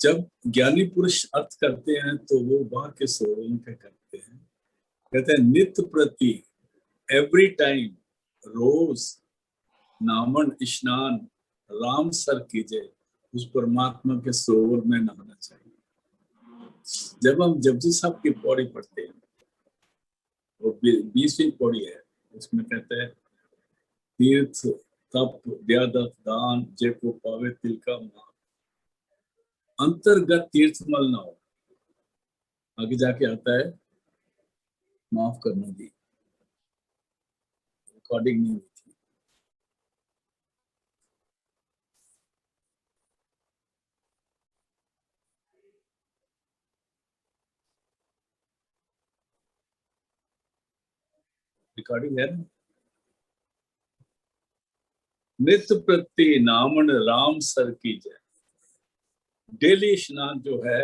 जब ज्ञानी पुरुष अर्थ करते हैं तो वो वहां के सरोवरों के करते हैं। कहते हैं नित्य प्रति, एवरी टाइम, रोज नामन स्नान राम सर कीजिए, उस परमात्मा के सरोवर में नहाना चाहिए। जब हम जपजी साहब की पौड़ी पढ़ते हैं, वो 20वीं पौड़ी है, उसमें कहते हैं तीर्थ तप व्यादत दान जे को पावे तिल का मान, अंतर्गत तीर्थ मल ना हो। आगे जाके आता है माफ करना दी, रिकॉर्डिंग नहीं हुई थी। रिकॉर्डिंग है ना। नित्य प्रति नामन राम सर की जय। डेली स्नान जो है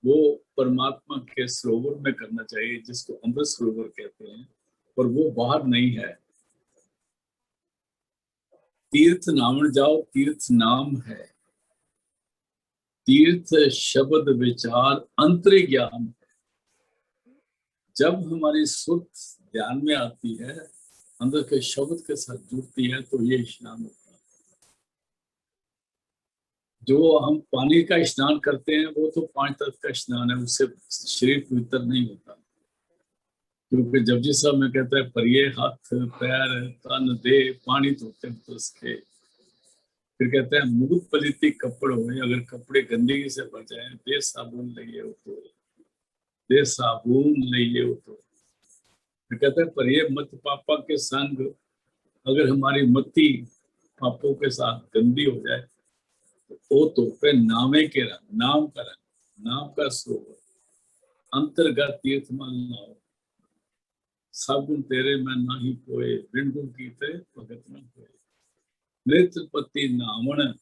वो परमात्मा के सरोवर में करना चाहिए, जिसको अमृत सरोवर कहते हैं, और वो बाहर नहीं है। तीर्थ नामन जाओ, तीर्थ नाम है, तीर्थ शब्द विचार अंतरी ज्ञान। जब हमारी सुध ध्यान में आती है, अंदर के शब्द के साथ जुड़ती है, तो ये स्नान होता है। जो हम पानी का स्नान करते हैं वो तो 5 तत्व का स्नान है, उससे शरीर पवित्र नहीं होता। क्योंकि जपजी साहब में कहता है परिये हाथ पैर तन दे पानी धोते उसके। फिर कहते हैं मुख पलिती कपड़ हो, अगर कपड़े गंदगी से बच जाए दे साबुन लिए हो तो, दे साबुन लिए हो तो। फिर कहते हैं परिये मत पापा के संग, अगर हमारी मति पापों के साथ गंदी हो जाए तो ओ तो पे नामे के रंग, नाम का रंग, नाम का सरोवर, अंतर्गत तीर्थ मल ना हो, साबुन तेरे में ना ही कोई, ऋण गुण कीते भगत न कोई। नेत्रपति नामन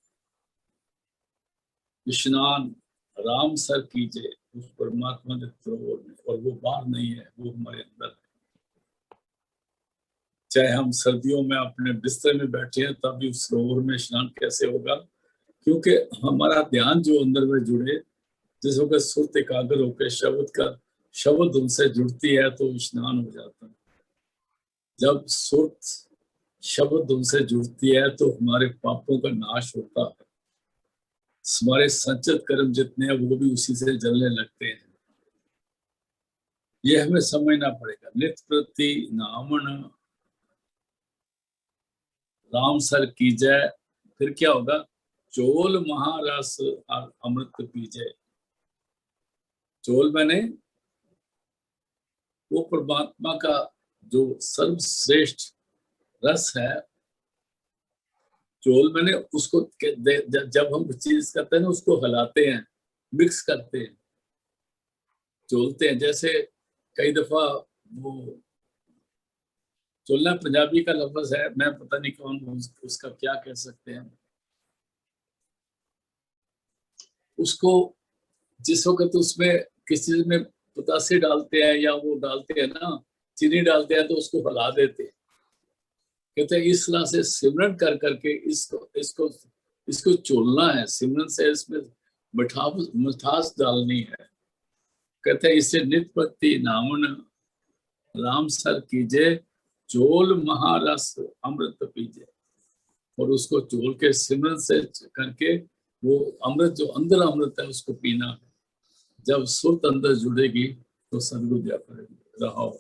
स्नान राम सर कीजिए, उस परमात्मा के सरोवर में, और वो बाहर नहीं है, वो हमारे अंदर है। चाहे हम सर्दियों में अपने बिस्तर में बैठे हैं तब भी उस सरोवर में स्नान कैसे होगा? क्योंकि हमारा ध्यान जो अंदर में जुड़े, जिस वक्त सुरत एकाग्र होकर शब्द उनसे जुड़ती है तो स्नान हो जाता है। जब सुरत शब्द उनसे जुड़ती है तो हमारे पापों का नाश होता है। हमारे संचित कर्म जितने हैं वो भी उसी से जलने लगते हैं। ये हमें समझना पड़ेगा। नित्य प्रति नामन राम सर की जय। फिर क्या होगा? चोल महारस और अमृत पीजे। चोल मैंने वो परमात्मा का जो सर्वश्रेष्ठ रस है। चोल मैंने उसको जब हम चीज करते हैं ना, उसको हिलाते हैं, मिक्स करते हैं, चोलते हैं। जैसे कई दफा वो चोलना पंजाबी का लफ्ज है, मैं पता नहीं कौन उसका क्या कह सकते हैं। उसको जिस वक्त उसमें किसी चीज में पोतासी डालते हैं या वो डालते हैं ना, चीनी डालते हैं, तो उसको हिला देते हैं। कहते हैं इस तरह से सिमरन कर करके इसको इसको इसको चोलना है। सिमरन से इसमें मिठास डालनी है। कहते हैं इससे नित्य प्रति नामन राम सर कीजे, चोल महारस अमृत पीजे। और उसको चोल के सिमरन से करके वो अमृत जो अंदर अमृत है उसको पीना है। जब सुरत अंदर जुड़ेगी तो सदगुरु दिया करेगी। रहो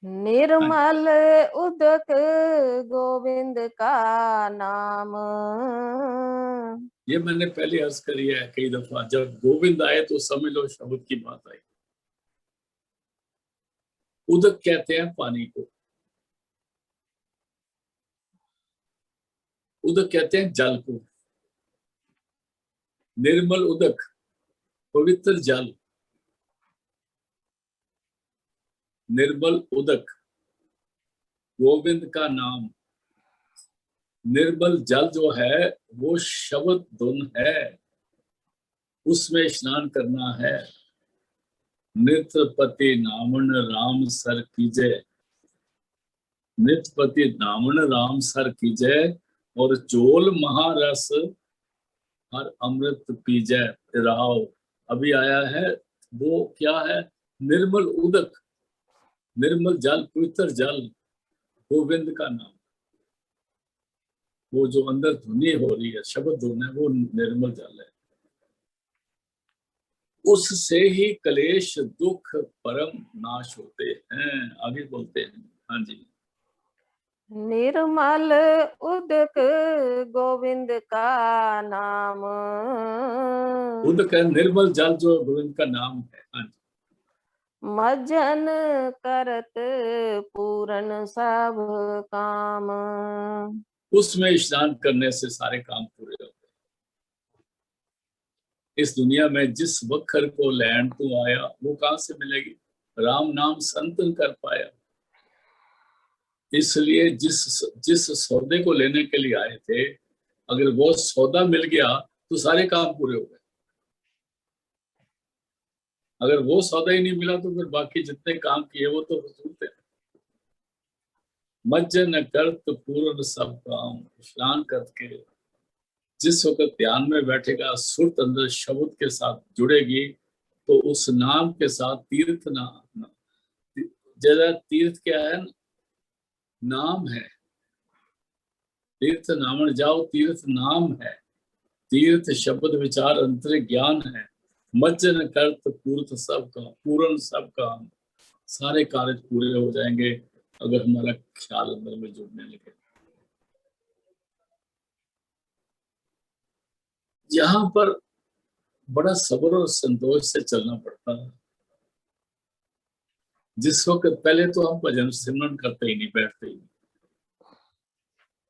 निर्मल उदक गोविंद का नाम। ये मैंने पहले अर्ज करी है कई दफा। जब गोविंद आए तो समझ लो शब्द की बात आई। उदक कहते हैं पानी को, उदक कहते हैं जल को। निर्मल उदक, पवित्र जल। निर्मल उदक, गोविंद का नाम। निर्मल जल जो है वो शब्द धुन है, उसमें स्नान करना है। नित्यपति नामन राम सर कीजे, नित्यपति नामन राम सर कीजे, और चोल महारस हर अमृत पीजै राव। अभी आया है वो क्या है, निर्मल उदक, निर्मल जल, पवित्र जल, गोविंद का नाम। वो जो अंदर धुनी हो रही है, शब्द धुन है, वो निर्मल जल है। उससे ही क्लेश दुख परम नाश होते हैं। आगे बोलते हैं, हाँ जी। निर्मल उदक गोविंद का नाम, उदक है निर्मल जल जो गोविंद का नाम है। हाँ जी। मज्जन करत पूरन सब काम। उसमें स्नान करने से सारे काम पूरे होते हैं। इस दुनिया में जिस वक्र को लैंड तू आया, वो कहां से मिलेगी? राम नाम संतन कर पाया। इसलिए जिस जिस सौदे को लेने के लिए आए थे, अगर वो सौदा मिल गया तो सारे काम पूरे हो गए। अगर वो सौदा ही नहीं मिला तो फिर बाकी जितने काम किए वो तो फजूल थे। मज्जन करत पूर्ण सब काम। स्नान करके जिस वक्त ध्यान में बैठेगा, सुरत अंदर शब्द के साथ जुड़ेगी, तो उस नाम के साथ तीर्थ नाम, जरा तीर्थ क्या है? नाम है। तीर्थ नामन जाओ, तीर्थ नाम है। तीर्थ शब्द विचार अंतर ज्ञान है। मज्जन करत पूर्त सब काम, पूर्ण सब काम। सारे कार्य पूरे हो जाएंगे अगर हमारा ख्याल अंदर में जुड़ने लगे। यहाँ पर बड़ा सब्र और संतोष से चलना पड़ता है। जिस वक्त पहले तो हम भजन सिमरन करते ही नहीं, बैठते ही नहीं,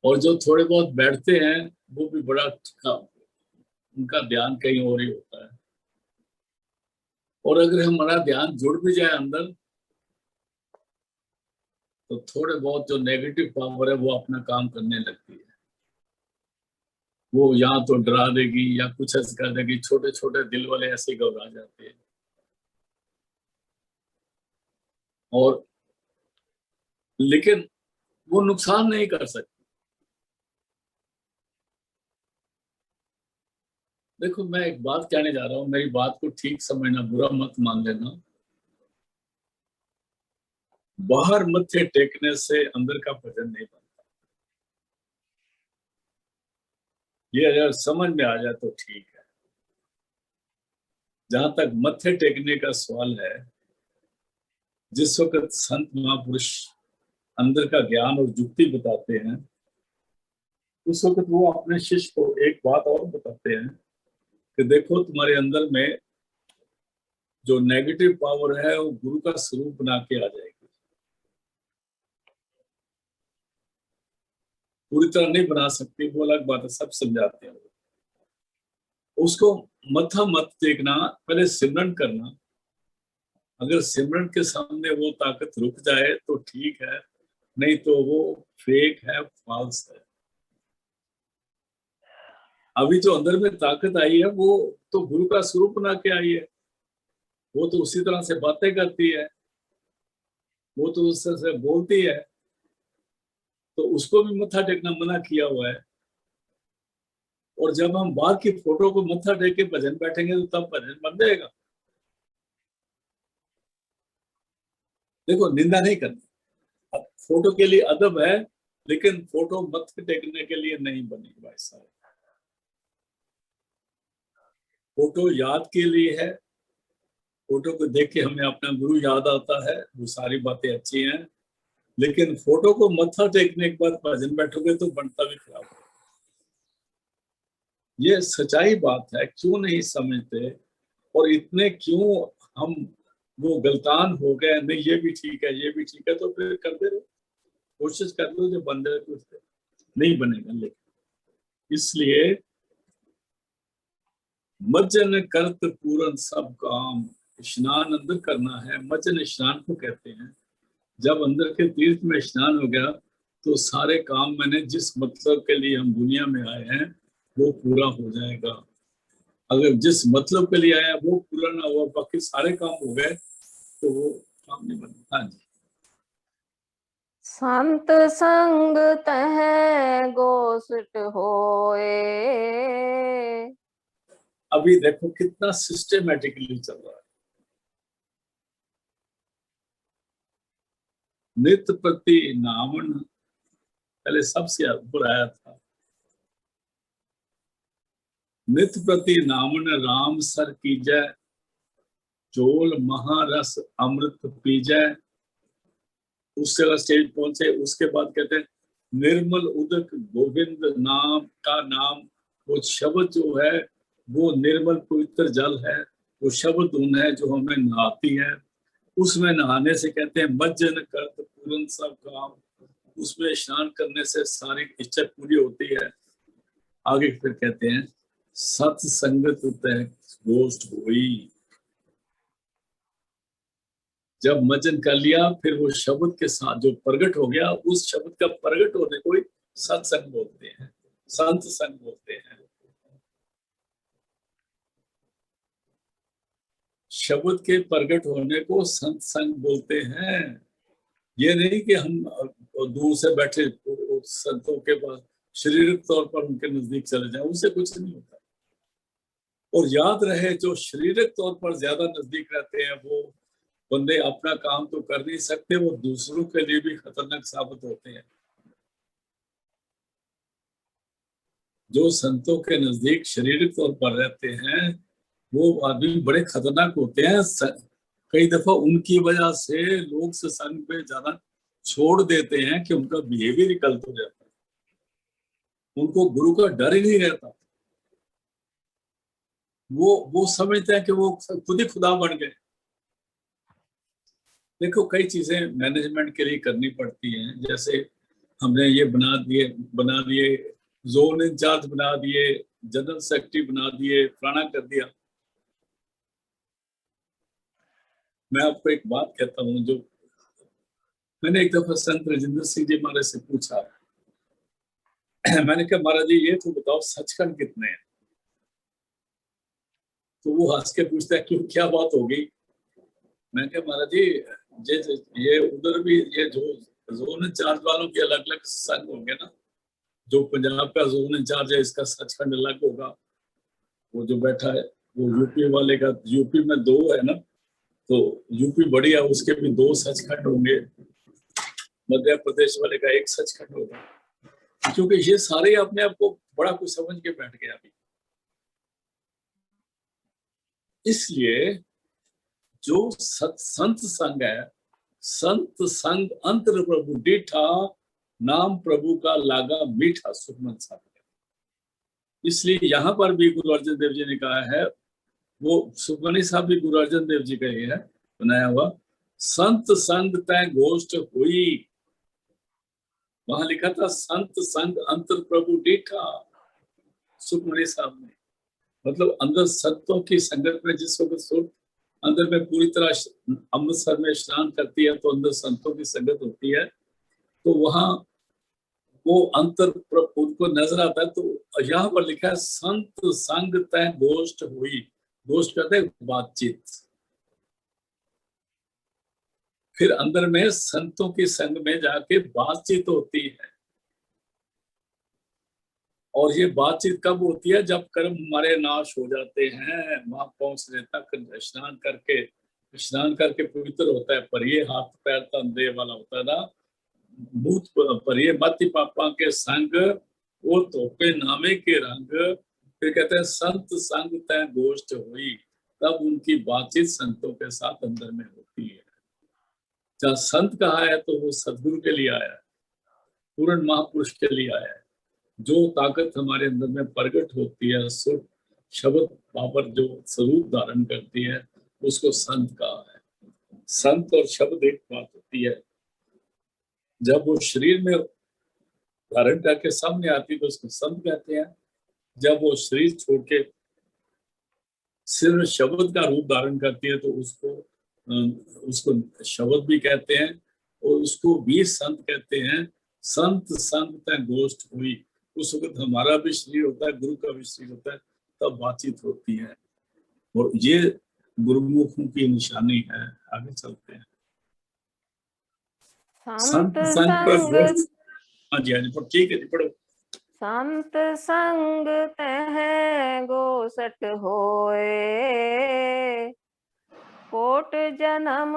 और जो थोड़े बहुत बैठते हैं वो भी बड़ा उनका ध्यान कहीं और ही होता है। और अगर हमारा ध्यान जुड़ भी जाए अंदर, तो थोड़े बहुत जो नेगेटिव पावर है वो अपना काम करने लगती है। वो यहाँ तो डरा देगी या कुछ ऐसे कर देगी, छोटे छोटे दिल वाले ऐसे घबरा जाते हैं। और लेकिन वो नुकसान नहीं कर सकती। देखो, मैं एक बात कहने जा रहा हूँ, मेरी बात को ठीक समझना, बुरा मत मान लेना। बाहर मत्थे टेकने से अंदर का भजन नहीं बनता। ये अगर समझ में आ जाए तो ठीक है। जहां तक मत्थे टेकने का सवाल है, जिस वक्त संत महापुरुष अंदर का ज्ञान और युक्ति बताते हैं, उस वक्त वो अपने शिष्य को एक बात और बताते हैं कि देखो, तुम्हारे अंदर में जो नेगेटिव पावर है वो गुरु का स्वरूप बना के आ जाएगी। पूरी तरह नहीं बना सकती, वो अलग बात है, सब समझाते हैं। उसको मत्था मत टेकना, पहले सिमरन करना। अगर सिमरन के सामने वो ताकत रुक जाए तो ठीक है, नहीं तो वो फेक है, फॉल्स है। अभी जो अंदर में ताकत आई है वो तो गुरु का स्वरूप बना के आई है। वो तो उसी तरह से बातें करती है, वो तो उस तरह से बोलती है, तो उसको भी मत्था टेकना मना किया हुआ है। और जब हम बाहर की फोटो को मत्था टेक के भजन बैठेंगे तो तब भजन बन जाएगा। देखो, निंदा नहीं करनी, अब फोटो के लिए अदब है, लेकिन फोटो मत्थे टेकने के लिए नहीं बनी भाई साहब। फोटो याद के लिए है। फोटो को देख के हमें अपना गुरु याद आता है, वो सारी बातें अच्छी हैं, लेकिन फोटो को मत्था टेकने के बाद भजन बैठोगे तो बनता भी खराब है। ये सच्चाई बात है। क्यों नहीं समझते, और इतने क्यों हम वो गलतान हो गए? नहीं, ये भी ठीक है, ये भी ठीक है, तो फिर करते रहो, कोशिश कर लो, जो बन जाए कुछ नहीं बनेगा। लेकिन इसलिए मज्जन करत पूरन सब काम। स्नान अंदर करना है, मज्जन स्नान को कहते हैं। जब अंदर के तीर्थ में स्नान हो गया तो सारे काम, मैंने जिस मतलब के लिए हम दुनिया में आए हैं वो पूरा हो जाएगा। अगर जिस मतलब के लिए आया वो पूरा ना हुआ, बाकी सारे काम हो गए, तो वो काम नहीं बना। हाँ जी। संत संग तह गोष्ठ होए। अभी देखो कितना सिस्टेमेटिकली चल रहा है। नित्य प्रति नामन पहले सबसे ऊपर आया था। नित्य प्रति नामन राम सर कीजय, चोल महारस अमृत पीजय। उस जगह स्टेज पहुंचे, उसके बाद कहते हैं निर्मल उदक गोविंद नाम का नाम। वो शब्द जो है वो निर्मल पवित्र जल है, वो शब्द धुन है जो हमें नहाती है। उसमें नहाने से कहते हैं मज्जन करत पूर्ण सब काम। उसमें स्नान करने से सारी इच्छा पूरी होती है। आगे फिर कहते हैं सत्संगत तह गोष्ठ हुई। जब मजन कर लिया फिर वो शब्द के साथ जो प्रकट हो गया, उस शब्द का प्रकट होने को ही सत्संग बोलते हैं, संत संग बोलते हैं। शब्द के प्रकट होने को संत संग बोलते हैं। ये नहीं कि हम दूर से बैठे संतों के पास शारीरिक तौर पर उनके नजदीक चले जाएं, उससे कुछ नहीं होता। और याद रहे जो शारीरिक तौर पर ज्यादा नजदीक रहते हैं वो बंदे अपना काम तो कर नहीं सकते, वो दूसरों के लिए भी खतरनाक साबित होते हैं। जो संतों के नजदीक शारीरिक तौर पर रहते हैं वो आदमी बड़े खतरनाक होते हैं। कई दफा उनकी वजह से लोग सत्संग पे जाना छोड़ देते हैं कि उनका बिहेवियर ही गलत हो जाता है। उनको गुरु का डर ही नहीं रहता। वो समझते हैं कि वो खुद ही खुदा बन गए। देखो कई चीजें मैनेजमेंट के लिए करनी पड़ती हैं। जैसे हमने ये बना दिए जोन इंचार्ज बना दिए, जनरल सेक्रेटरी बना दिए, फलाना कर दिया। मैं आपको एक बात कहता हूँ, जो मैंने एक दफा संत राजेंद्र सिंह जी महाराज से पूछा। मैंने कहा महाराज जी ये तो बताओ सचखंड कितने हैं? तो वो हंस के पूछता है क्यों, क्या बात हो गई? मैं कहा महाराज जी ये उधर भी ये जो जोन इंचार्ज वालों के अलग अलग संघ होंगे ना। जो पंजाब का जोन इंचार्ज है इसका सचखंड अलग होगा। वो जो बैठा है वो यूपी वाले का, यूपी में 2 है ना, तो यूपी बड़ी है उसके भी 2 सचखंड होंगे। मध्य प्रदेश वाले का 1 सचखंड होगा। क्योंकि ये सारे अपने आप को बड़ा कुछ समझ के बैठ गया अभी। इसलिए जो संत संग है, संत संग अंतर प्रभु डीठा, नाम प्रभु का लागा मीठा, सुखमन साहब। इसलिए यहाँ पर भी गुरु अर्जन देव जी ने कहा है, वो सुखमनी साहब भी गुरु अर्जन देव जी का ही है बनाया हुआ, संत संग तय गोष्ठ हुई। वहां लिखा था संत संग अंतर प्रभु डीठा, सुखमनी साहब ने। मतलब अंदर संतों की संगत में जिस वक्त सुर अंदर में पूरी तरह अमृतसर में स्नान करती है तो अंदर संतों की संगत होती है, तो वहां वो अंतर उनको नजर आता है। तो यहाँ पर लिखा है संत संग तय गोष्ठ हुई। गोष्ठ कहते हैं बातचीत। फिर अंदर में संतों की संग में जाके बातचीत होती है। और ये बातचीत कब होती है? जब कर्म हमारे नाश हो जाते हैं, वहां पहुंचने तक स्नान करके पवित्र होता है। पर ये हाथ पैर तन देह वाला होता है ना, भूत पर ये मति पापा के संग वो तोपे नामे के रंग। फिर कहते हैं संत संग तय गोष्ठ हुई। तब उनकी बातचीत संतों के साथ अंदर में होती है। जहाँ संत कहा है तो वो सदगुरु के लिए आया है, पूर्ण महापुरुष के लिए आया है। जो ताकत हमारे अंदर में प्रकट होती है, सुर शब्द पावर जो स्वरूप धारण करती है, उसको संत कहा है। संत और शब्द एक बात होती है। जब वो शरीर में धारण करके सामने आती है तो उसको संत कहते हैं। जब वो शरीर छोड़ के सिर्फ शब्द का रूप धारण करती है तो उसको शब्द भी कहते हैं और उसको भी संत कहते हैं। संत संग तय गोष्ठ हुई। उस वक्त हमारा भी शरीर होता है, गुरु का भी शरीर होता है, तब बातचीत होती है। और ये गुरुमुखों की निशानी है। आगे चलते हैं। संत संग पर संग गोष्ठ। हाँ जी, हाँ जी, ठीक है जी, पढ़ो। संत संग तह गोसठ होए, कोट जन्म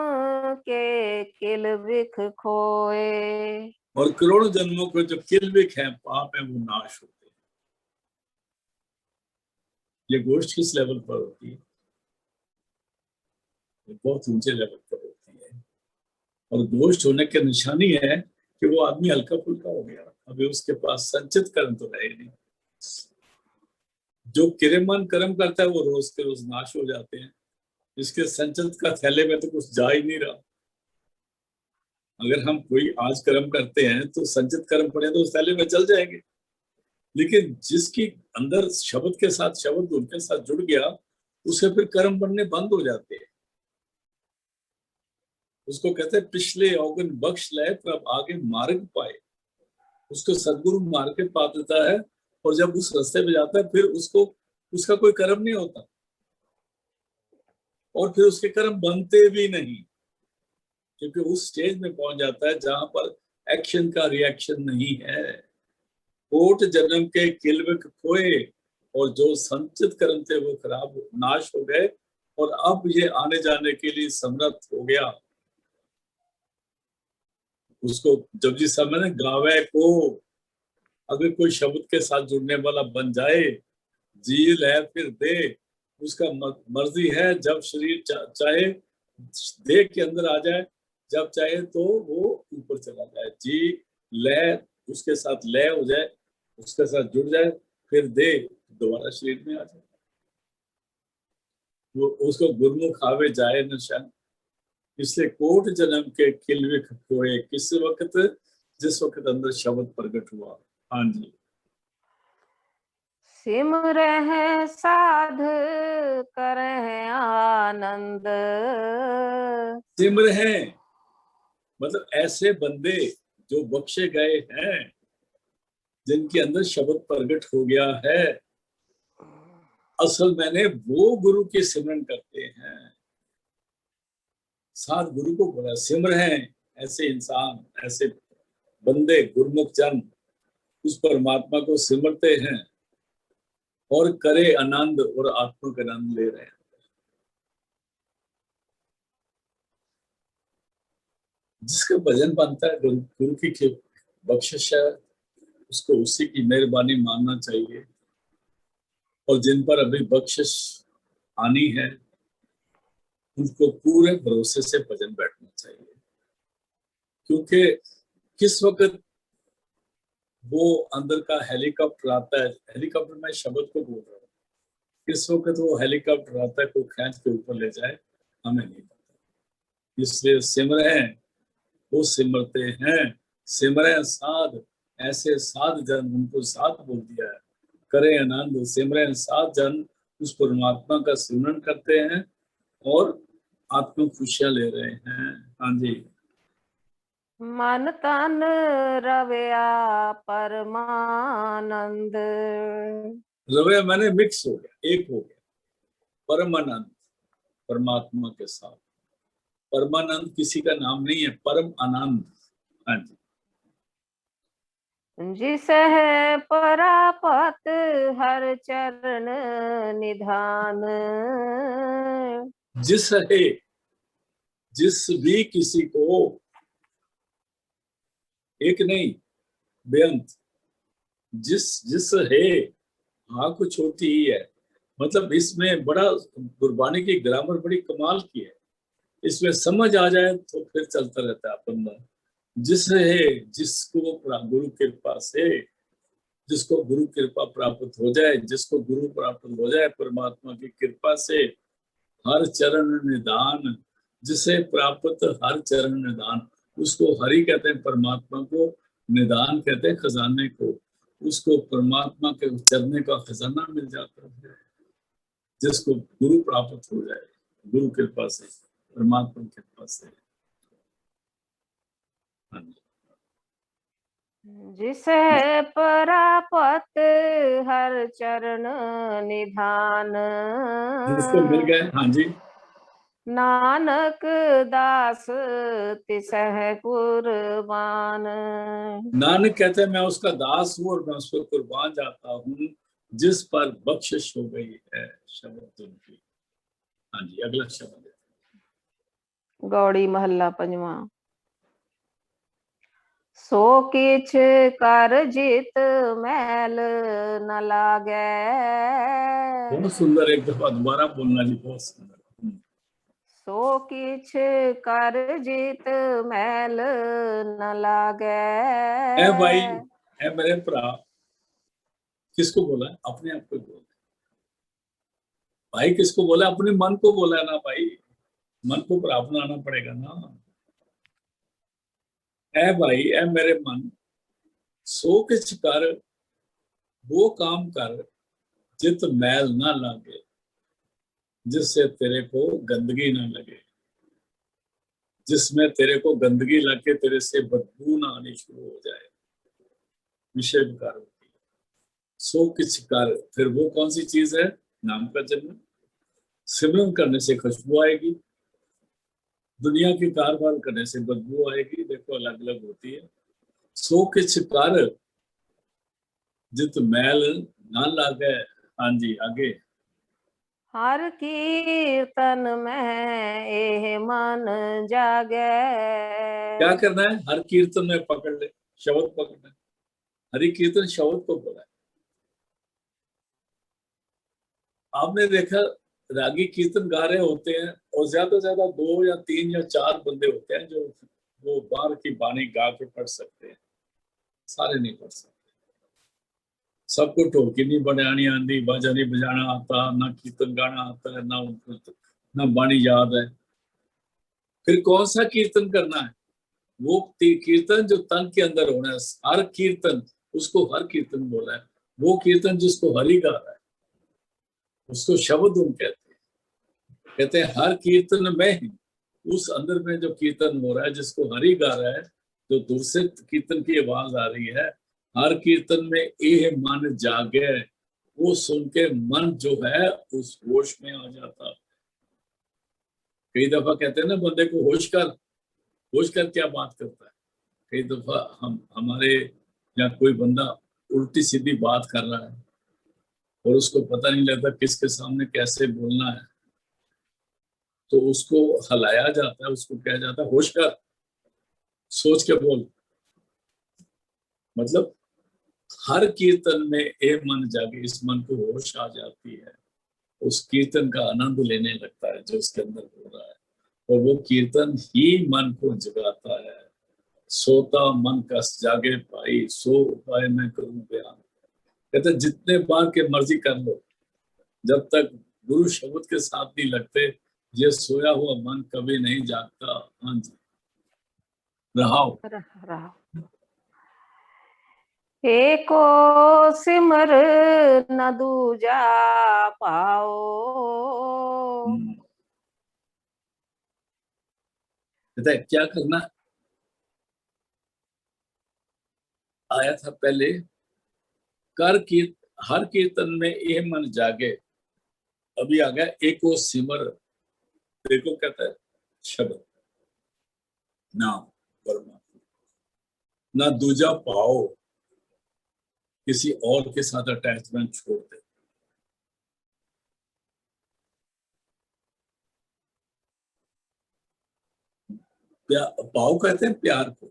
के किल बिख खोए। और करोड़ों जन्मों को जो किल्विक है, पाप है, वो नाश होते हैं। ये गोष्ठ किस लेवल पर होती है? ये बहुत ऊंचे लेवल पर होती है। और गोष्ठ होने की निशानी है कि वो आदमी हल्का फुल्का हो गया, अभी उसके पास संचित कर्म तो रहे नहीं। जो किरेमन कर्म करता है वो रोज के रोज नाश हो जाते हैं। इसके संचित का थैले में तो कुछ जा ही नहीं रहा। अगर हम कोई आज कर्म करते हैं तो संचित कर्म पड़े तो उस थैले में चल जाएंगे। लेकिन जिसकी अंदर शब्द के साथ शब्द उनके साथ जुड़ गया, उसे फिर कर्म बनने बंद हो जाते हैं। उसको कहते हैं पिछले औगन बख्श ले पर अब आगे मार्ग पाए। उसको सदगुरु मार्ग के पा देता है, और जब उस रास्ते पे जाता है फिर उसको उसका कोई कर्म नहीं होता, और फिर उसके कर्म बनते भी नहीं, क्योंकि उस स्टेज में पहुंच जाता है जहां पर एक्शन का रिएक्शन नहीं है। कोट जन्म के किल्विक खोए, और जो संचित कर्म थे वो खराब नाश हो गए, और अब ये आने जाने के लिए समर्थ हो गया। उसको जपजी साहब ने गावे को, अगर कोई शब्द के साथ जुड़ने वाला बन जाए, झील है फिर दे, उसका मर्जी है, जब शरीर चाहे देह के अंदर आ जाए, जब चाहे तो वो ऊपर चला जाए। जी लय उसके साथ लय हो जाए, उसके साथ जुड़ जाए, फिर दे दोबारा शरीर में आ जाए। वो उसको गुरमुख आवे जाए निशान। इसलिए कोट जन्म के किल्विक खोए, किस वक्त? जिस वक्त अंदर शब्द प्रकट हुआ। हाँ जी। सिमरह साध करह आनंद, सिमर है मतलब ऐसे बंदे जो बख्शे गए हैं, जिनके अंदर शब्द प्रकट हो गया है, असल मैंने वो गुरु की सिमरन करते हैं। साथ गुरु को बोला सिमर है, ऐसे इंसान, ऐसे बंदे गुरमुख जन उस परमात्मा को सिमरते हैं, और करे आनंद, और आत्मा का आनंद ले रहे हैं। जिसका भजन बनता है गुरु की बख्शिश है, उसको उसी की मेहरबानी मानना चाहिए। और जिन पर अभी बख्शिश आनी है, उनको पूरे भरोसे से भजन बैठना चाहिए। क्योंकि किस वक्त वो अंदर का हेलीकॉप्टर आता है, हेलीकॉप्टर में शब्द को बोल रहा हूँ, किस वक्त वो हेलीकॉप्टर आता है को खींच के ऊपर ले जाए, हमें नहीं पता। इसलिए सिमर है, वो सिमरते हैं। सिमरे साध, ऐसे साध जन, उनको साध बोल दिया है। करे आनंद, सिमरे साध जन उस परमात्मा का सिमरन करते हैं, और आत्म खुशियां ले रहे हैं। हाँ जी। मन तन रवया परमानंद। रवैया मैंने मिक्स हो गया, एक हो गया। परमानंद परमात्मा के साथ। परमानंद किसी का नाम नहीं है, परम आनंद। हाँ जी। जिस है परापत हर चरण निधान, जिस है, जिस भी किसी को, एक नहीं बेअंत, जिस जिस है, हाँ कुछ होती ही है। मतलब इसमें बड़ा गुरबानी की ग्रामर बड़ी कमाल की है। इसमें समझ आ जाए तो फिर चलता रहता है बंदा। जिस है, जिसको गुरु कृपा से, जिसको गुरु कृपा प्राप्त हो जाए, जिसको गुरु प्राप्त हो जाए परमात्मा की कृपा से, हर चरण निदान, जिसे प्राप्त हर चरण निदान, उसको हरि कहते हैं, परमात्मा को निदान कहते हैं खजाने को। उसको परमात्मा के चरने का खजाना मिल जाता है, जिसको गुरु प्राप्त हो जाए गुरु कृपा से, परमात्मा की कृपा से। हाँ जी। जिस है परापत हर चरण निधान, जिसको मिल गए, हाँ जी, नानक दास तिसह कुर्बान। नानक कहते हैं मैं उसका दास हूँ और मैं उस पर कुर्बान जाता हूँ जिस पर बख्शिश हो गई है शब्द उनकी। हाँ जी, अगला शब्द है। गौड़ी महला पंजवा। सो किछ कर जित मैल न लागे। बहुत सुंदर, एक दफा दोबारा बोलना जी, बहुत सुंदर। सो किछ कर जित मैल न लागे। ए भाई, ए मेरे भरा, किसको बोला है? अपने आप को बोला है भाई। किसको बोला? अपने मन को बोला है ना भाई। मन को प्राप्त आना पड़ेगा ना। ए भाई, ए मेरे मन, सो किछ कर, वो काम कर, जित मैल ना लागे, जिससे तेरे को गंदगी ना लगे, जिसमें तेरे को गंदगी लग के तेरे से बदबू ना आनी शुरू हो जाए, विषय विकार होती है। सो किछ कर, फिर वो कौन सी चीज है? नाम का जन्म। सिमरन करने से खुशबू आएगी, दुनिया की कारबार करने से बदबू आएगी। देखो अलग अलग होती है। सो किछ कर, जित मैल ना लागे। हाँ जी, आगे। हर कीर्तन में एह मन जागे। क्या करना है? हर कीर्तन में पकड़ ले, शब्द पकड़ना है। हरि कीर्तन शब्द को बोला है। आपने देखा रागी कीर्तन गा रहे होते हैं और ज्यादा से ज्यादा 2 या 3 या 4 बंदे होते हैं जो वो बाहर की बाणी गा के पढ़ सकते हैं। सारे नहीं पढ़ सकते। सबको ढोलकी नहीं बजानी आती, बाजा नहीं बजाना आता, ना कीर्तन गाना आता है, ना उनको ना बाणी याद है। फिर कौन सा कीर्तन करना है? वो कीर्तन जो तन के अंदर होना है। हर कीर्तन, उसको हर कीर्तन बोला है। वो कीर्तन जिसको हरि गा रहा है उसको शब्द उन कहते हैं। कहते हैं हर कीर्तन में ही, उस अंदर में जो कीर्तन हो रहा है जिसको हरि गा रहा है, जो दूर से कीर्तन की आवाज आ रही है, हर कीर्तन में एह मन जागे, वो सुन के मन जो है उस होश में आ जाता। कई दफा कहते हैं ना बंदे को होश कर क्या बात करता है। कई दफा हम हमारे या कोई बंदा उल्टी सीधी बात कर रहा है और उसको पता नहीं लगता किसके सामने कैसे बोलना है, तो उसको हलाया जाता है, उसको कहा जाता है होश कर, सोच के बोल। मतलब हर कीर्तन में ए मन जागे, इस मन को होश आ जाती है, उस कीर्तन का आनंद लेने लगता है जो उसके अंदर हो रहा है, और वो कीर्तन ही मन को जगाता है। सोता मन कस जागे भाई, सो उपाय मैं करूं बयान। कहते जितने बार के मर्जी कर लो, जब तक गुरु शब्द के साथ नहीं लगते, ये सोया हुआ मन कभी नहीं जागता। हाँ जी, रहाओ। एको सिमर न दूजा पाओ। कहता है क्या करना आया था पहले? कर की हर कीर्तन में ये मन जागे। अभी आ गया एको सिमर। देखो कहता है शब्द, नाम, परमात्मा। ना दूजा पाओ, किसी और के साथ अटैचमेंट छोड़ दे। पाओ कहते हैं प्यार को।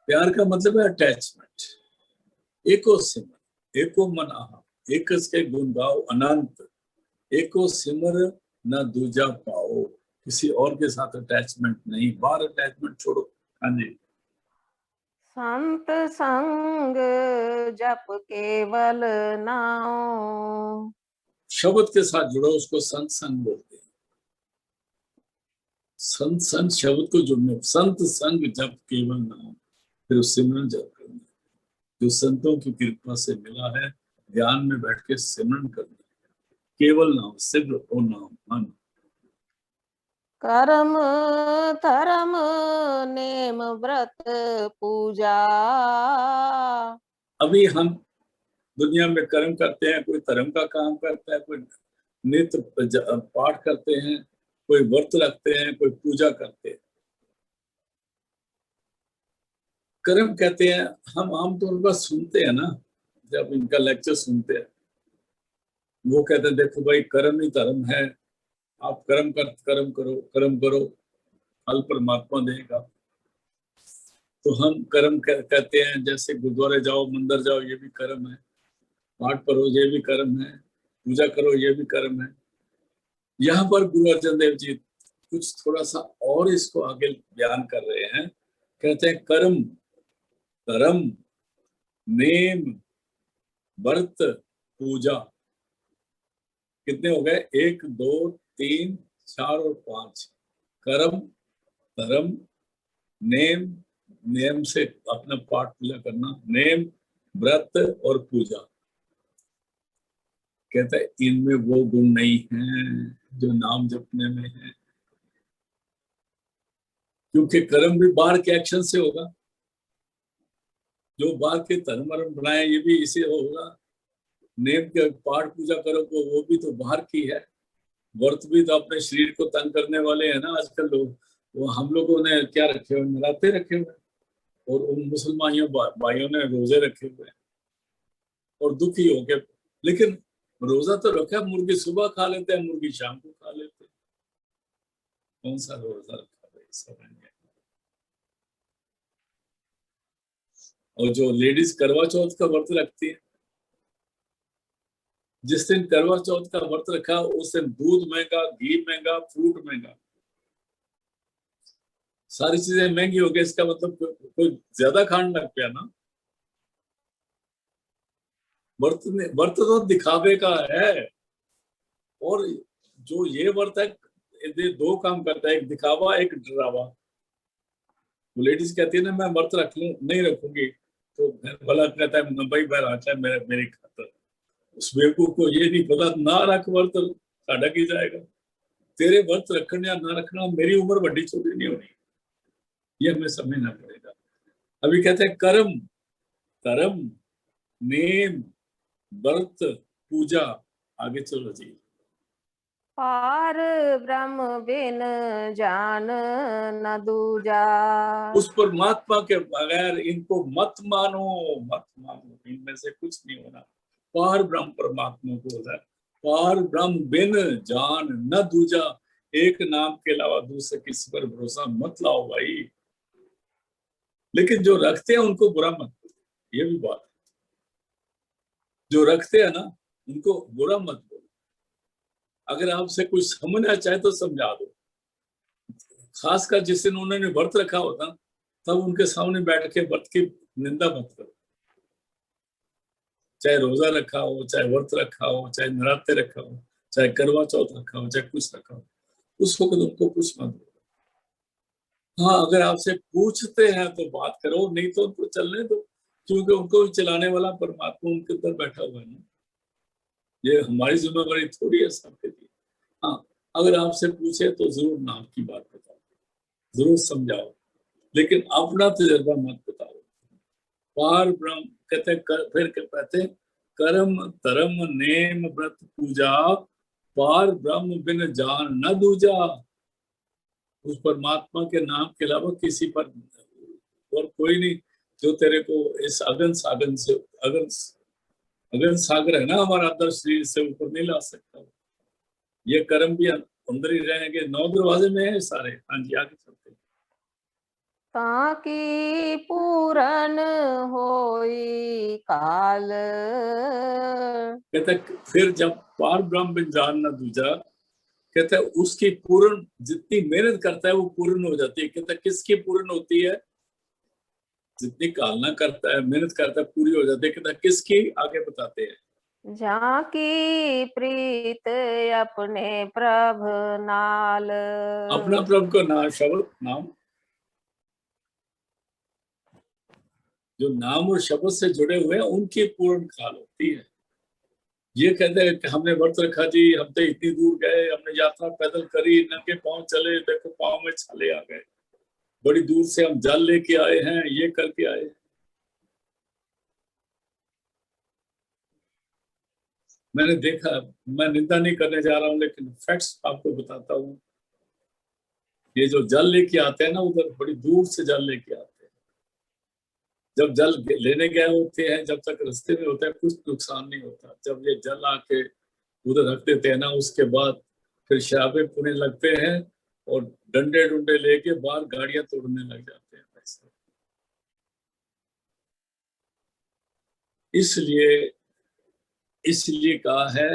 प्यार का मतलब है अटैचमेंट। एको सिमर, एको मन आहा, एक के गुण गाओ अनंत। एको सिमर न दूजा पाओ, किसी और के साथ अटैचमेंट नहीं, बाहर अटैचमेंट छोड़ो। हाँ जी। संत संग जप केवल नाओ। शब्द के साथ जुड़ो, उसको संत संग बोलते हैं। संत संत शब्द को जुड़ने, संत संग जप केवल नाम, फिर सिमरन जप करना, जो संतों की कृपा से मिला है, ध्यान में बैठ के सिमरन करना, केवल नाम, सिर्फ ओ नाम, मन। कर्म धर्म नेम व्रत पूजा। अभी हम दुनिया में कर्म करते हैं, कोई धर्म का काम करता है, कोई नित्य पाठ करते हैं, कोई व्रत रखते हैं, कोई पूजा करते हैं। कर्म कहते हैं, हम आमतौर पर सुनते हैं ना, जब इनका लेक्चर सुनते हैं, वो कहते हैं देखो भाई कर्म ही धर्म है, आप कर्म करो, फल परमात्मा देगा। तो हम कर्म कहते हैं, जैसे गुरुद्वारे जाओ, मंदिर जाओ, ये भी कर्म है, पाठ पढ़ो ये भी कर्म है, पूजा करो ये भी कर्म है। यहाँ पर गुरु अर्जन देव जी कुछ थोड़ा सा और इसको आगे बयान कर रहे हैं। कहते हैं कर्म, धर्म, नेम, व्रत, पूजा, कितने हो गए? 1 2 3 4 और 5। कर्म, धर्म, नेम, नेम से अपना पाठ पूजा करना, नेम, व्रत और पूजा। कहता है इनमें वो गुण नहीं है जो नाम जपने में है, क्योंकि कर्म भी बाहर के एक्शन से होगा। जो बाहर के धर्म बनाए ये भी इसे होगा। नेम के पाठ पूजा करो को वो भी तो बाहर की है। व्रत भी तो अपने शरीर को तंग करने वाले हैं ना आजकल लोग। वो हम लोगों ने क्या रखे हुए? नराते रखे हुए, और उन मुसलमानियों भाइयों ने रोजे रखे हुए और दुखी हो गए। लेकिन रोजा तो रखा, मुर्गी सुबह खा लेते हैं, मुर्गी शाम को खा लेते हैं। कौन सा रोजा रखा है? समझ नहीं। और जो लेडीज करवा चौथ का व्रत रखती है, जिस दिन करवा चौथ का व्रत रखा उस दिन दूध महंगा, घी महंगा, फ्रूट महंगा, सारी चीजें महंगी हो गई। इसका मतलब कोई ज्यादा खाने लग गया ना। व्रत तो दिखावे का है। और जो ये व्रत है, ये 2 काम करता है, एक दिखावा, एक डरावा। वो लेडीज कहती है ना मैं व्रत रख लूं, नहीं रखूंगी, तो भला कहता है मुंबई में रहता है मेरे खातर। उस बेवकूफ को ये नहीं पता ना रख व्रत, साडा की जाएगा। तेरे व्रत रखना या ना रखना मेरी उम्र बड़ी छोटी नहीं होनी, ये हमें समझना पड़ेगा। अभी कहते हैं कर्म, धर्म, नेम, व्रत, पूजा। आगे चलो जी। पार ब्रह्म बिन जान न दूजा। उस परमात्मा के बगैर इनको मत मानो, मत मानो, इनमें से कुछ नहीं होना। पार ब्रह्म परमात्मा को होता है। पार ब्रह्म बिन जान न दूजा। एक नाम के अलावा दूसरे किसी पर भरोसा मत लाओ भाई। लेकिन जो रखते हैं उनको बुरा मत बोलो, ये भी बात है। जो रखते हैं ना उनको बुरा मत बोलो। अगर आपसे कुछ समझना चाहे तो समझा दो। खासकर जिस दिन उन्होंने व्रत रखा होता तब उनके सामने बैठ के व्रत की निंदा मत करो। चाहे रोजा रखा हो, चाहे व्रत रखा हो, चाहे नराते रखा हो, चाहे करवा चौथ रखा हो, चाहे कुछ रखा हो, उस वक्त उनको कुछ मत बोलो। हाँ, अगर आपसे पूछते हैं तो बात करो, नहीं तो उनको चलने दो, क्योंकि उनको भी चलाने वाला परमात्मा उनके ऊपर बैठा हुआ है ना। ये हमारी जिम्मेवारी थोड़ी है सबके लिए। हाँ, अगर आपसे पूछे तो जरूर नाम की बात बताओ, जरूर समझाओ, लेकिन अपना तजर्बा मत बताओ। पार ब्रह्म कहते फिर कहते कर्म, धर्म, नेम, व्रत, पूजा, पार ब्रह्म बिन जान न दूजा। उस परमात्मा के नाम के अलावा किसी पर और कोई नहीं जो तेरे को इस अगन सागन से, अगन अगन सागर है ना हमारा, अंदर शरीर से ऊपर नहीं ला सकता। ये कर्म भी अंदर ही रहेंगे। 9 दरवाजे में है सारे। हाँ जी, आगे चलते हैं। ताकि पूरन होई काल। कहता है फिर जब पार ब्रह्म बिन जान न दूजा, कहता है उसकी पूर्ण, जितनी मेहनत करता है वो पूर्ण हो जाती है। कहता है किसकी पूर्ण होती है? जितनी कालना करता है, मेहनत करता है, पूरी हो जाती है। कहता है किसकी? आगे बताते हैं। जाकी प्रीत अपने प्रभ नाल। अपना प्रभु का नाम, शब्द नाम, जो नाम और शब्द से जुड़े हुए हैं उनकी पूर्ण काल होती है। ये कहते हैं कि हमने व्रत रखा जी, हम तो इतनी दूर गए, हमने यात्रा पैदल करी, नंगे पांव चले, देखो पांव में छाले आ गए, बड़ी दूर से हम जल लेके आए हैं, ये करके आए। मैंने देखा, मैं निंदा नहीं करने जा रहा हूँ, लेकिन फैक्ट्स आपको बताता हूँ। ये जो जल लेके आते हैं ना, उधर बड़ी दूर से जल लेके आते हैं। जब जल लेने गए होते हैं, जब तक रास्ते में होता है कुछ नुकसान नहीं होता। जब ये जल आके उधर रख देते हैं ना, उसके बाद फिर शराबे पुने लगते हैं और डंडे डुंडे लेके बाहर गाड़ियां तोड़ने लग जाते हैं ऐसे। इसलिए इसलिए कहा है,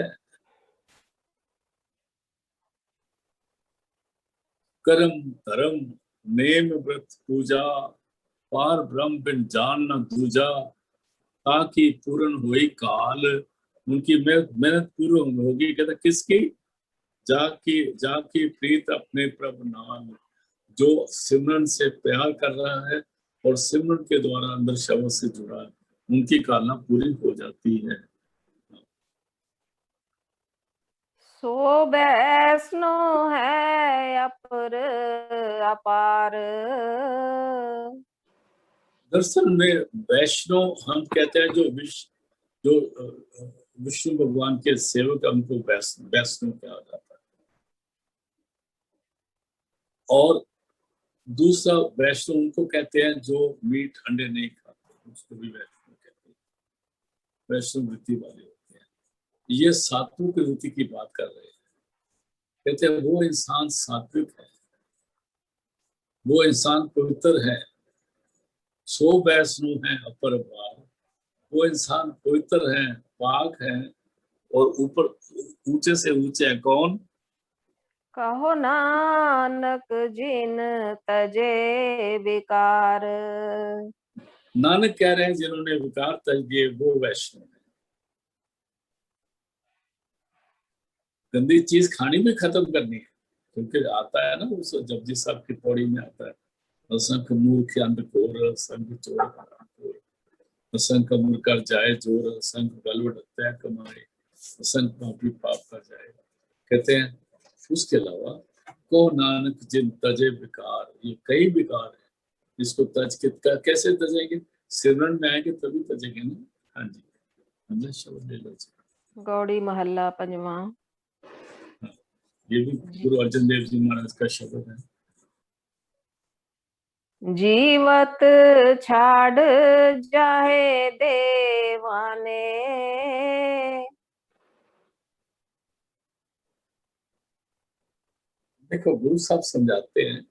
कर्म धर्म नेम व्रत पूजा, पार ब्रह्म बिन जान न दूजा, ताकि पूर्ण हुई काल। उनकी मेहनत पूर्ण होगी। कहता किसकी? जाकी जाकी प्रीत अपने प्रभु नाम। जो सिमरन से प्यार कर रहा है और सिमरन के द्वारा अंदर शब्द से जुड़ा है, उनकी कालना पूरी हो जाती है। सो वैष्णो है अपर अपार। दर्शन में वैष्णव हम कहते हैं, जो विष्णु भगवान के सेवक, हमको वैष्णव कहा जाता है। और दूसरा वैष्णव उनको कहते हैं जो मीट अंडे नहीं खाते, उसको भी वैष्णव कहते हैं। वैष्णव वृत्ति वाले होते हैं। ये सात्विक वृत्ति की बात कर रहे हैं। कहते हैं वो इंसान सात्विक है, वो इंसान पवित्र है। सो वैष्णव है अपर अपार। वो इंसान पवित्र है, पाक है और ऊपर ऊंचे से ऊंचे है। कौन? कहो नानक जिन तजे विकार। नानक कह रहे हैं जिन्होंने विकार तज दिए वो वैष्णव है। गंदी चीज खानी भी खत्म करनी है, क्योंकि आता है ना उस जपजी साहब की पौड़ी में आता है, असंख्य मूर्ख अंधकोर, असंख्य चोर हरामखोर, असंख्य मूर्ख कर जाए जोर, असंख्य बलवट हत्या कमाए, असंख्य पापी पाप कर जाएगा। कहते हैं उसके अलावा को नानक जिन तजे विकार। ये कई विकार है, इसको तज के कैसे तजेंगे? सिमरन में आएंगे तभी तजेंगे ना। हाँ जी, हमने शब्द ले लो जी। गौड़ी महल्ला पंजवा। हाँ, ये भी गुरु अर्जन देव जी महाराज का शब्द है। जीवत छाड़ जाहे देवाने। देखो गुरु साहब समझाते हैं,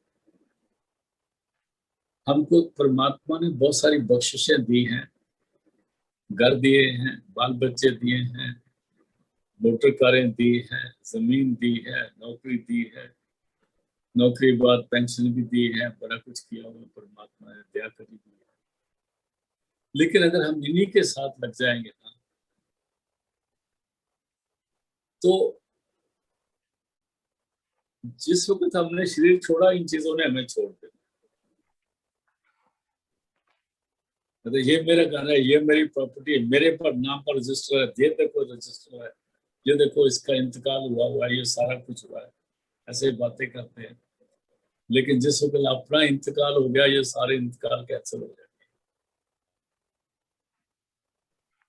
हमको परमात्मा ने बहुत सारी बख्शिशें दी हैं। घर दिए हैं, बाल बच्चे दिए हैं, मोटर कारें दी हैं, जमीन दी है, नौकरी दी है, नौकरी बाद पेंशन भी दी है, बड़ा कुछ किया हुआ परमात्मा ने, दया करी दी है। लेकिन अगर हम इन्हीं के साथ लग जाएंगे ना, तो जिस वक्त हमने शरीर छोड़ा, इन चीजों ने हमें छोड़ दिया। मतलब ये मेरा घर है, ये मेरी प्रॉपर्टी है, मेरे पर नाम पर रजिस्टर है, ये देखो रजिस्टर है, ये देखो इसका इंतकाल हुआ है, ये सारा कुछ हुआ है। ऐसे बातें करते हैं। लेकिन जिस वक्त अपना इंतकाल हो गया, ये सारे इंतकाल कैंसिल हो जाएंगे।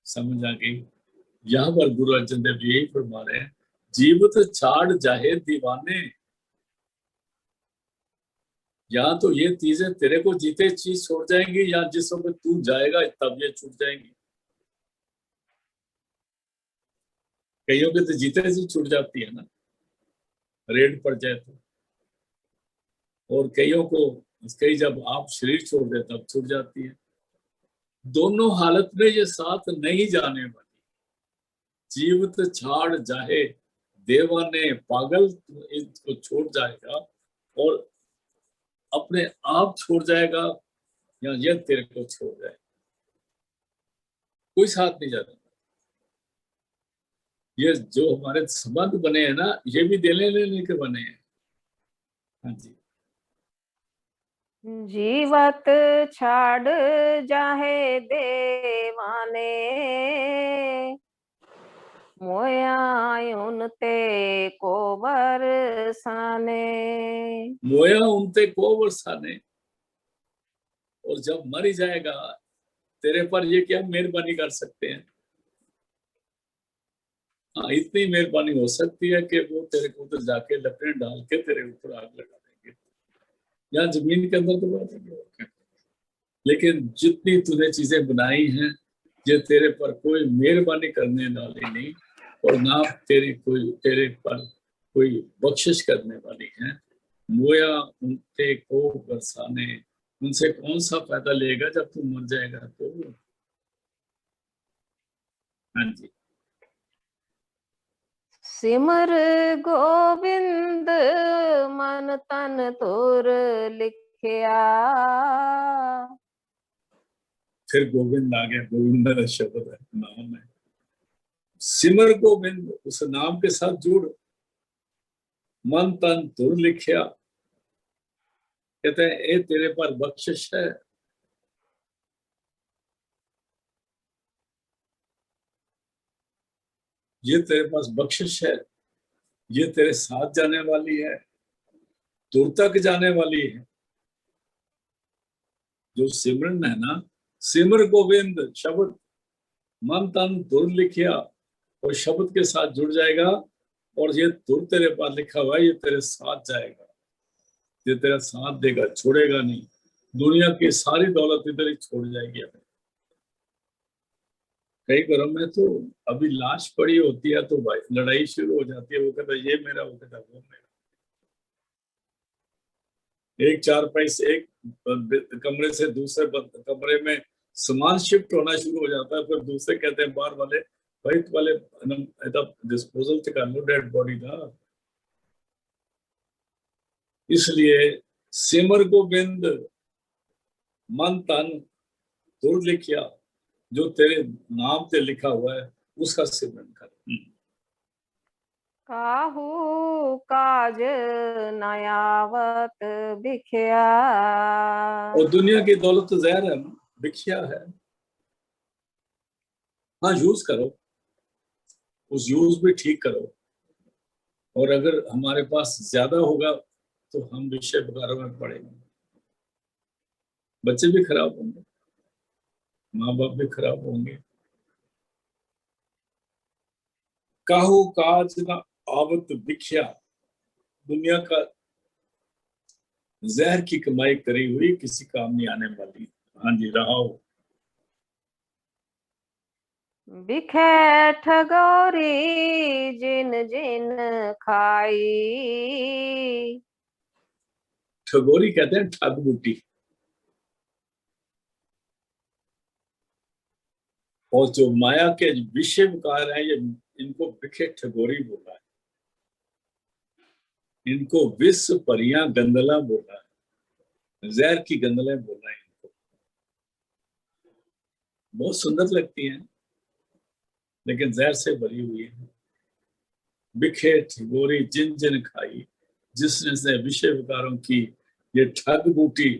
समझ आ गई? यहाँ पर गुरु अर्जन देव जी यही फरमा रहे हैं, जीवत छाड़ जाहे दीवाने। या तो ये चीजें तेरे को जीते चीज छोड़ जाएंगी, या जिस वक्त तू जाएगा तब ये छूट जाएंगी। कईयों के तो जीते जी छूट जाती है ना, रेड पड़ जाए तो। और कईयों को, कई जब आप शरीर छोड़ दे तब छूट जाती है। दोनों हालत में ये साथ नहीं जाने वाली। जीवित छाड़ जाहे देवाने, पागल इसको छोड़ जाएगा और अपने आप छोड़ जाएगा, या ये तेरे को छोड़ जाएगा। कोई साथ नहीं जाता। ये जो हमारे संबंध बने हैं ना, ये भी देने लेने के बने हैं। हाँ जी। जीवत छाड़ जाहे देवाने। मोया उनते को बरसाने। मोया उनते को बरसाने। और जब मर ही जाएगा, तेरे पर ये क्या मेहरबानी कर सकते हैं? हाँ, इतनी मेहरबानी हो सकती है कि वो तेरे को उधर जाके लकड़ें डाल के तेरे ऊपर आग लगा देंगे। यहाँ जमीन के अंदर तो बहुत है, लेकिन जितनी तूने चीजें बनाई हैं ये तेरे पर कोई मेहरबानी करने वाली नहीं, और ना तेरे पर कोई बख्शिश करने वाली है। मोया उनते को बरसाने, उनसे कौन सा फायदा लेगा जब तू मर जाएगा तो। हाँ जी। सिमर गोविंद मन तन तुर लिखिया। फिर गोविंद आ गया, गोविंद शब्द है, नाम है। सिमर गोविंद, उस नाम के साथ जुड़, मन तन तुर लिखिया। कहते हैं ये तेरे पर बख्शिश है, ये तेरे पास बख्शिश है, ये तेरे साथ जाने वाली है, दूर तक जाने वाली है। जो सिमरन है ना, सिमर गोविंद शब्द, मन तन तुर लिखिया, और शब्द के साथ जुड़ जाएगा, और ये तुर तेरे पास लिखा हुआ है, ये तेरे साथ जाएगा, ये तेरा साथ देगा, छोड़ेगा नहीं। दुनिया की सारी दौलत इधर ही छोड़ जाएगी हमें। कई घरों में तो अभी लाश पड़ी होती है तो भाई लड़ाई शुरू हो जाती है, वो कहता है ये मेरा, वो कहता है वो मेरा। एक चारपाई से एक कमरे से दूसरे कमरे में सामान शिफ्ट होना शुरू हो जाता है, फिर दूसरे कहते हैं बाहर वाले, भाई वाले डिस्पोजल से कर लो डेड बॉडी का। इसलिए सिमर गोविंद मन तन तुर लिखिया, जो तेरे नाम पे लिखा हुआ है उसका सिमरन कर। काहू काज नयावत बिखिया। और दुनिया की दौलत तो जहर है, बिखिया है। हाँ, यूज करो, उस यूज भी ठीक करो, और अगर हमारे पास ज्यादा होगा तो हम विषय विकारों में पड़ेंगे, बच्चे भी खराब होंगे, माँ बाप भी खराब होंगे। काहू काज न आवत बिखिया, दुनिया का जहर की कमाई करी हुई किसी काम नहीं आने वाली। हाँ जी, रहा हो। बिखे ठगोरी जिन जिन खाई। ठगोरी कहते हैं ठग बूटी, और जो माया के विषय विकार हैं ये, इनको बिखे ठगोरी बोला है, इनको विष परियां गंदला बोला है, जहर की गंदलें बोला है इनको। बहुत सुंदर लगती हैं लेकिन जहर से भरी हुई है। बिखे ठगोरी जिन जिन खाई, जिसने से विषय विकारों की ये ठग बूटी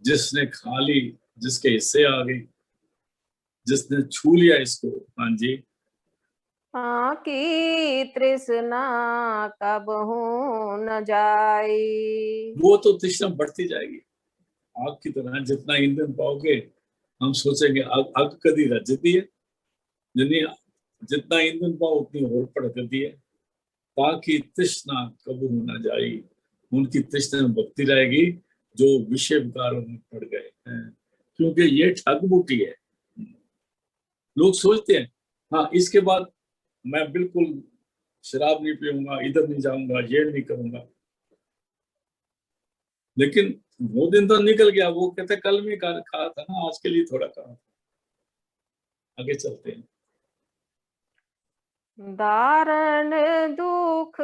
जिसने खा ली, जिसके हिस्से आ गई, जिसने छू लिया इसको। हाँ जी। की तृष्णा कब हूं न जाई। वो तो तृष्णा बढ़ती जाएगी आग की तरह, जितना ईंधन पाओगे हम सोचेंगे आग, आग कदी रजती है, जितना ईंधन पाओ उतनी और भड़कती है। ताकि तृष्णा कब न जाई, उनकी तृष्णा बढ़ती रहेगी जो विषय विकारों में पड़ गए हैं, क्योंकि ये ठग बूटी है। लोग सोचते हैं हाँ इसके बाद मैं बिल्कुल शराब नहीं पीऊंगा, इधर नहीं जाऊंगा, ये नहीं करूंगा, लेकिन वो दिन तो निकल गया। वो कहते कल में कहा था ना, आज के लिए थोड़ा कहा। आगे चलते हैं। दारण दुख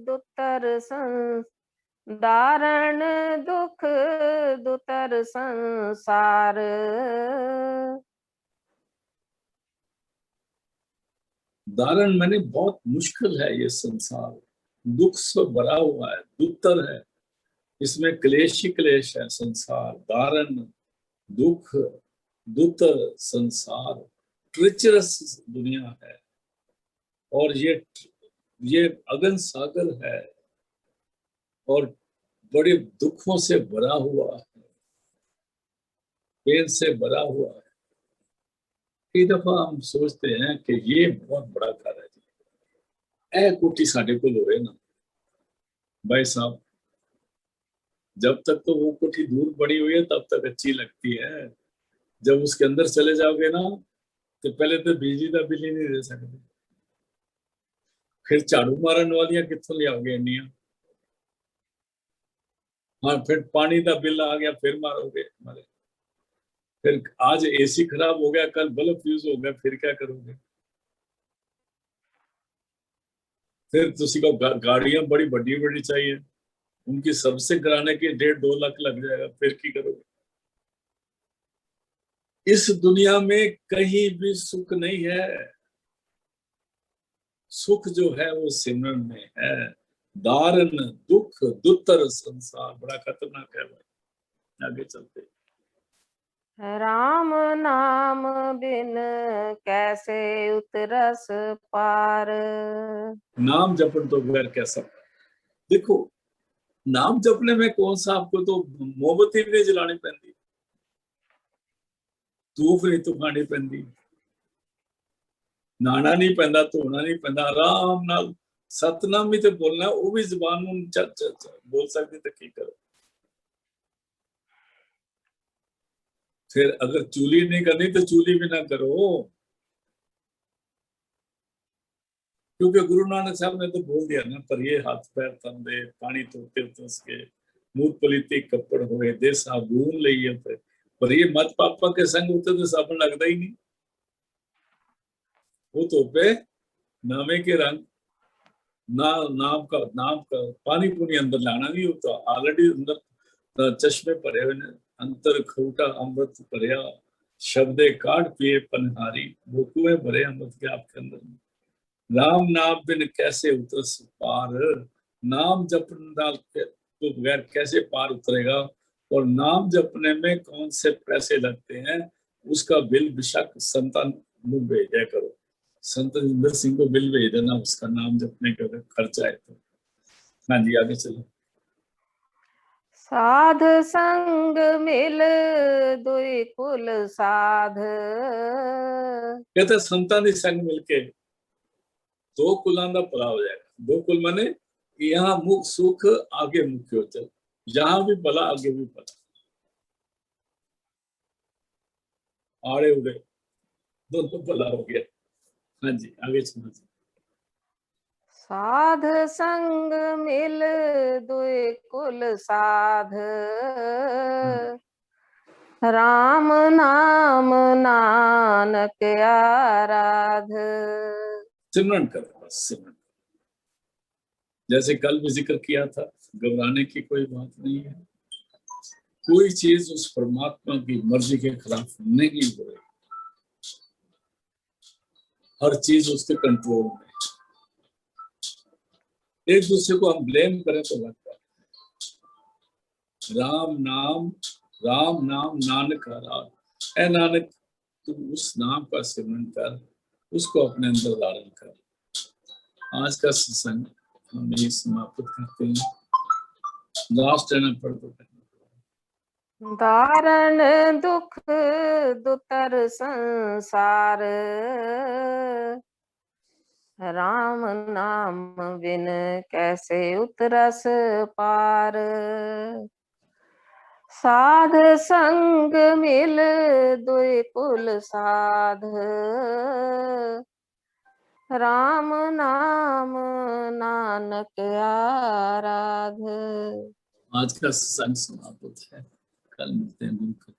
दुतर दारण दुख दुतर संसार। दारण मैंने बहुत मुश्किल है ये संसार, दुख से भरा हुआ है, दुतर है, इसमें क्लेश ही क्लेश है संसार। दारण दुख दुतर संसार, ट्रिचरस दुनिया है, और ये अगन सागर है, और बड़े दुखों से भरा हुआ है, पेन से भरा हुआ है। कई दफा हम सोचते हैं कि ये बहुत बड़ा घर है जी, ए कोठी साडे कोल होवे ना भाई साहब, जब तक तो वो कोठी दूर पड़ी हुई है तब तक अच्छी लगती है, जब उसके अंदर चले जाओगे ना तो पहले तो बिजली का बिल ही नहीं दे सकते, फिर झाड़ू मारन वालियां कितों लियाओगे इन्नियां। हाँ, फिर पानी का बिल आ गया फिर मारोगे मारे, फिर आज एसी खराब हो गया, कल बल्ब फ्यूज हो गया, फिर क्या करोगे। फिर किसी को गाड़ियां बड़ी बड़ी बड़ी चाहिए, उनकी सर्विसिंग कराने के 1.5-2 लाख लग जाएगा, फिर की करोगे। इस दुनिया में कहीं भी सुख नहीं है, सुख जो है वो सिमरन में है। दारन दुख दुतर संसार, बड़ा खतरनाक है भाई। आगे चलते, राम नाम बिन कैसे उतरस पार। नाम जपन तो बगैर कैसा। देखो, नाम जपने में कौन सा, आपको तो मोमबत्ती भी नहीं जलानी पैंदी, धूप नहीं तुखानी पैंदी, नहाना नहीं पैंदा, धोना नहीं पैंदा, आराम नाल सतनाम भी तो बोलना, वो भी जबान में चल बोल सकते तो की करो। फिर अगर चूली नहीं करनी तो चूली भी ना करो, क्योंकि गुरु नानक साहब ने तो बोल दिया ना, पर ये हाथ पैर तन दे पानी धोते उसके मुंह पलीती कपड़ होए दे साबुन लइए, पर ये मत पापा के संग होते तो साबुन लगता ही नहीं, वो तो पे नामे के रंग, ना नाम का पानी पुनी अंदर लाना नहीं होता, ऑलरेडी अंदर चश्मे भरे हुए ने, अंतर खोटा अमृत भरिया, शब्दे काट पिए पनहारी, वो कुएं भरे अमृत के आपके अंदर। राम नाम बिन कैसे उतर पार, नाम जपने तो बगैर कैसे पार उतरेगा। और नाम जपने में कौन से पैसे लगते हैं, उसका बिल बेशक संतान मुंह भेजा करो, संत जिंदर सिंह को बिल भेज देना उसका नाम जपने का अगर खर्चा है तो। हाँ जी, आगे चलो। साध संग मिल दुई कुल साध। कहते संतान संग मिलके दो कुलां दा भला हो जाएगा। दो कुल माने यहाँ मुख सुख आगे मुख्य हो चल, यहाँ भी भला आगे भी भला, आड़े उड़े दोनों भला हो गया। हाँ जी, आगे चलो। साध संग मिल दुई कुल साध। राम नाम नानक आराध। सिमरन करो, बस सिमरन। जैसे कल भी जिक्र किया था, घबराने की कोई बात नहीं है, कोई चीज उस परमात्मा की मर्जी के खिलाफ नहीं हो रही, हर चीज उसके कंट्रोल में। एक दूसरे को हम ब्लेम करें तो लगता है। राम नाम नानक आराध, ऐ नानक तू उस नाम का सिमरन कर, उसको अपने अंदर धारण कर। आज का सत्संग हम यही समाप्त करते हैं। लास्ट है ना, पढ़ दो। दारण दुख दुतर संसार। राम नाम बिन कैसे उतरस पार। साध संग मिल दुई कुल साध। राम नाम नानक आराध। आज का सत्संग समाप्त है, कल मिलते हैं।